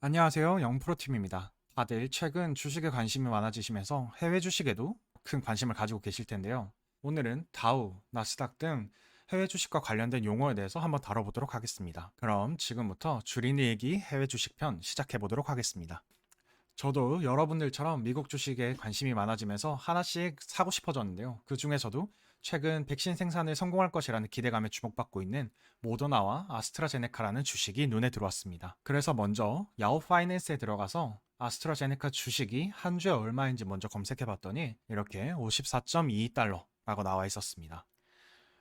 안녕하세요. 영프로팀입니다. 다들 최근 주식에 관심이 많아지시면서 해외 주식에도 큰 관심을 가지고 계실 텐데요. 오늘은 다우, 나스닥 등 해외 주식과 관련된 용어에 대해서 한번 다뤄보도록 하겠습니다. 그럼 지금부터 줄인 얘기 해외 주식 편 시작해 보도록 하겠습니다. 저도 여러분들처럼 미국 주식에 관심이 많아지면서 하나씩 사고 싶어졌는데요. 그 중에서도 최근 백신 생산을 성공할 것이라는 기대감에 주목받고 있는 모더나와 아스트라제네카라는 주식이 눈에 들어왔습니다. 그래서 먼저 야후 파이낸스에 들어가서 아스트라제네카 주식이 한 주에 얼마인지 먼저 검색해 봤더니 이렇게 54.22달러라고 나와 있었습니다.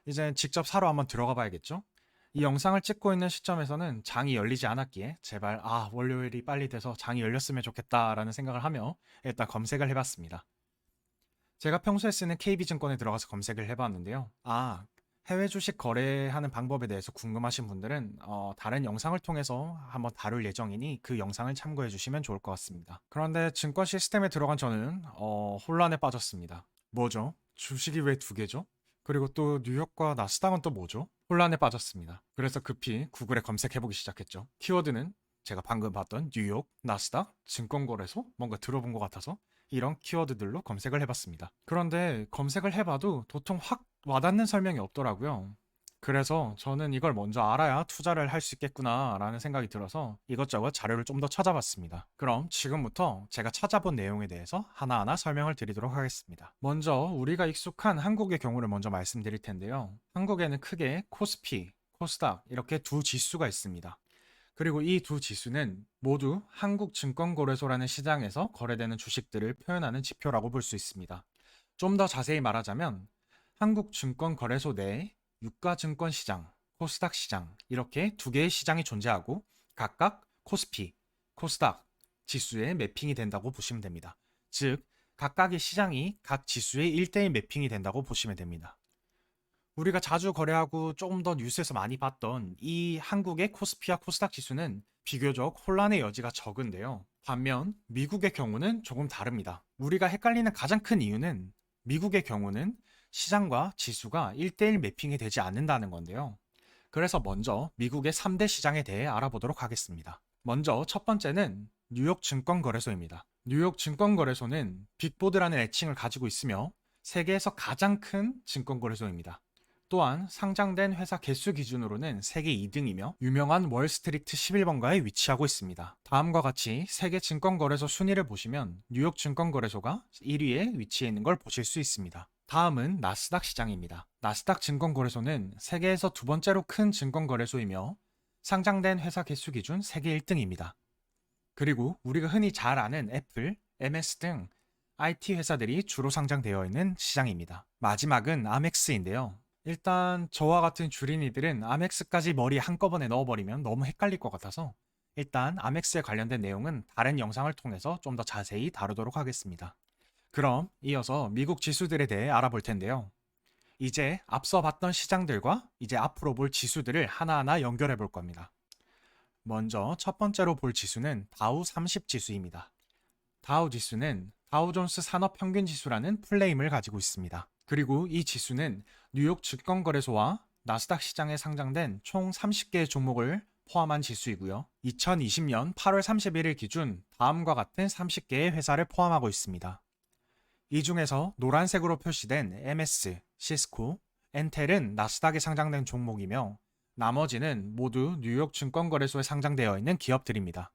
이제 직접 사러 한번 들어가 봐야겠죠? 이 영상을 찍고 있는 시점에서는 장이 열리지 않았기에 제발 월요일이 빨리 돼서 장이 열렸으면 좋겠다라는 생각을 하며 일단 검색을 해봤습니다. 제가 평소에 쓰는 KB증권에 들어가서 검색을 해봤는데요. 해외 주식 거래하는 방법에 대해서 궁금하신 분들은 다른 영상을 통해서 한번 다룰 예정이니 그 영상을 참고해 주시면 좋을 것 같습니다. 그런데 증권 시스템에 들어간 저는 혼란에 빠졌습니다. 뭐죠? 주식이 왜 두 개죠? 그리고 또 뉴욕과 나스닥은 또 뭐죠? 혼란에 빠졌습니다. 그래서 급히 구글에 검색해보기 시작했죠. 키워드는 제가 방금 봤던 뉴욕, 나스닥, 증권거래소 뭔가 들어본 것 같아서 이런 키워드들로 검색을 해봤습니다. 그런데 검색을 해봐도 도통 확 와닿는 설명이 없더라고요. 그래서 저는 이걸 먼저 알아야 투자를 할 수 있겠구나 라는 생각이 들어서 이것저것 자료를 좀 더 찾아봤습니다. 그럼 지금부터 제가 찾아본 내용에 대해서 하나하나 설명을 드리도록 하겠습니다. 먼저 우리가 익숙한 한국의 경우를 먼저 말씀드릴 텐데요. 한국에는 크게 코스피, 코스닥 이렇게 두 지수가 있습니다. 그리고 이 두 지수는 모두 한국증권거래소라는 시장에서 거래되는 주식들을 표현하는 지표라고 볼 수 있습니다. 좀 더 자세히 말하자면 한국증권거래소 내에 유가증권시장, 코스닥 시장 이렇게 두 개의 시장이 존재하고 각각 코스피, 코스닥 지수에 매핑이 된다고 보시면 됩니다. 즉 각각의 시장이 각 지수의 1대1 매핑이 된다고 보시면 됩니다. 우리가 자주 거래하고 조금 더 뉴스에서 많이 봤던 이 한국의 코스피와 코스닥 지수는 비교적 혼란의 여지가 적은데요. 반면 미국의 경우는 조금 다릅니다. 우리가 헷갈리는 가장 큰 이유는 미국의 경우는 시장과 지수가 1대1 매핑이 되지 않는다는 건데요. 그래서 먼저 미국의 3대 시장에 대해 알아보도록 하겠습니다. 먼저 첫 번째는 뉴욕 증권거래소입니다. 뉴욕 증권거래소는 빅보드라는 애칭을 가지고 있으며 세계에서 가장 큰 증권거래소입니다. 또한 상장된 회사 개수 기준으로는 세계 2등이며 유명한 월스트리트 11번가에 위치하고 있습니다. 다음과 같이 세계 증권거래소 순위를 보시면 뉴욕 증권거래소가 1위에 위치해 있는 걸 보실 수 있습니다. 다음은 나스닥 시장입니다. 나스닥 증권거래소는 세계에서 두 번째로 큰 증권거래소이며 상장된 회사 개수 기준 세계 1등입니다. 그리고 우리가 흔히 잘 아는 애플, MS 등 IT 회사들이 주로 상장되어 있는 시장입니다. 마지막은 아멕스인데요. 일단 저와 같은 주린이들은 아멕스까지 머리에 한꺼번에 넣어버리면 너무 헷갈릴 것 같아서 일단 아멕스에 관련된 내용은 다른 영상을 통해서 좀 더 자세히 다루도록 하겠습니다. 그럼 이어서 미국 지수들에 대해 알아볼 텐데요. 이제 앞서 봤던 시장들과 이제 앞으로 볼 지수들을 하나하나 연결해 볼 겁니다. 먼저 첫 번째로 볼 지수는 다우 30 지수입니다. 다우 지수는 다우존스 산업평균지수라는 풀네임을 가지고 있습니다. 그리고 이 지수는 뉴욕 증권거래소와 나스닥 시장에 상장된 총 30개의 종목을 포함한 지수이고요. 2020년 8월 31일 기준 다음과 같은 30개의 회사를 포함하고 있습니다. 이 중에서 노란색으로 표시된 MS, 시스코, 엔텔은 나스닥에 상장된 종목이며 나머지는 모두 뉴욕 증권거래소에 상장되어 있는 기업들입니다.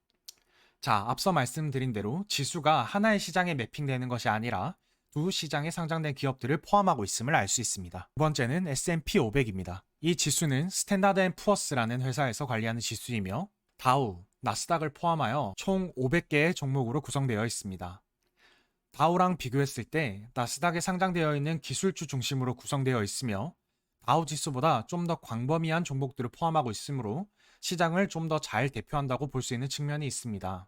자, 앞서 말씀드린 대로 지수가 하나의 시장에 매핑되는 것이 아니라 두 시장에 상장된 기업들을 포함하고 있음을 알 수 있습니다. 두 번째는 S&P 500입니다. 이 지수는 스탠다드 앤 푸어스라는 회사에서 관리하는 지수이며 다우, 나스닥을 포함하여 총 500개의 종목으로 구성되어 있습니다. 다우랑 비교했을 때 나스닥에 상장되어 있는 기술주 중심으로 구성되어 있으며 다우 지수보다 좀 더 광범위한 종목들을 포함하고 있으므로 시장을 좀 더 잘 대표한다고 볼 수 있는 측면이 있습니다.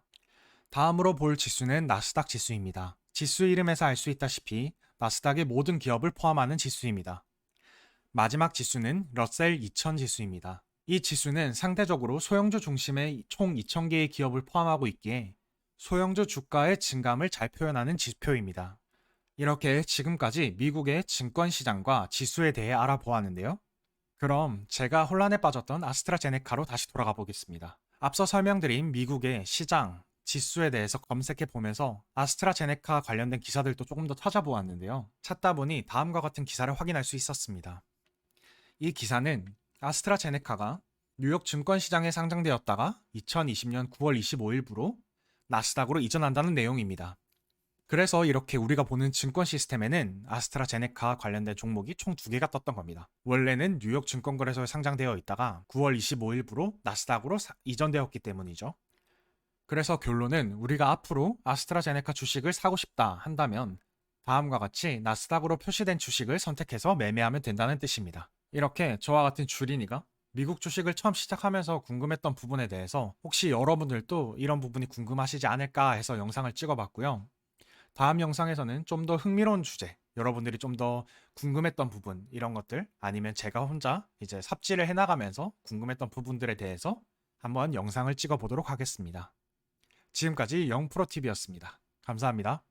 다음으로 볼 지수는 나스닥 지수입니다. 지수 이름에서 알 수 있다시피 나스닥의 모든 기업을 포함하는 지수입니다. 마지막 지수는 러셀 2000 지수입니다. 이 지수는 상대적으로 소형주 중심의 총 2000개의 기업을 포함하고 있기에 소형주 주가의 증감을 잘 표현하는 지표입니다. 이렇게 지금까지 미국의 증권시장과 지수에 대해 알아보았는데요. 그럼 제가 혼란에 빠졌던 아스트라제네카로 다시 돌아가 보겠습니다. 앞서 설명드린 미국의 시장, 지수에 대해서 검색해 보면서 아스트라제네카 관련된 기사들도 조금 더 찾아보았는데요. 찾다 보니 다음과 같은 기사를 확인할 수 있었습니다. 이 기사는 아스트라제네카가 뉴욕 증권시장에 상장되었다가 2020년 9월 25일부로 나스닥으로 이전한다는 내용입니다. 그래서 이렇게 우리가 보는 증권 시스템에는 아스트라제네카 관련된 종목이 총 2개가 떴던 겁니다. 원래는 뉴욕 증권거래소에 상장되어 있다가 9월 25일부로 나스닥으로 이전되었기 때문이죠. 그래서 결론은 우리가 앞으로 아스트라제네카 주식을 사고 싶다 한다면 다음과 같이 나스닥으로 표시된 주식을 선택해서 매매하면 된다는 뜻입니다. 이렇게 저와 같은 주린이가 미국 주식을 처음 시작하면서 궁금했던 부분에 대해서 혹시 여러분들도 이런 부분이 궁금하시지 않을까 해서 영상을 찍어봤고요. 다음 영상에서는 좀 더 흥미로운 주제, 여러분들이 좀 더 궁금했던 부분, 이런 것들, 아니면 제가 혼자 이제 삽질을 해나가면서 궁금했던 부분들에 대해서 한번 영상을 찍어 보도록 하겠습니다. 지금까지 영프로TV였습니다. 감사합니다.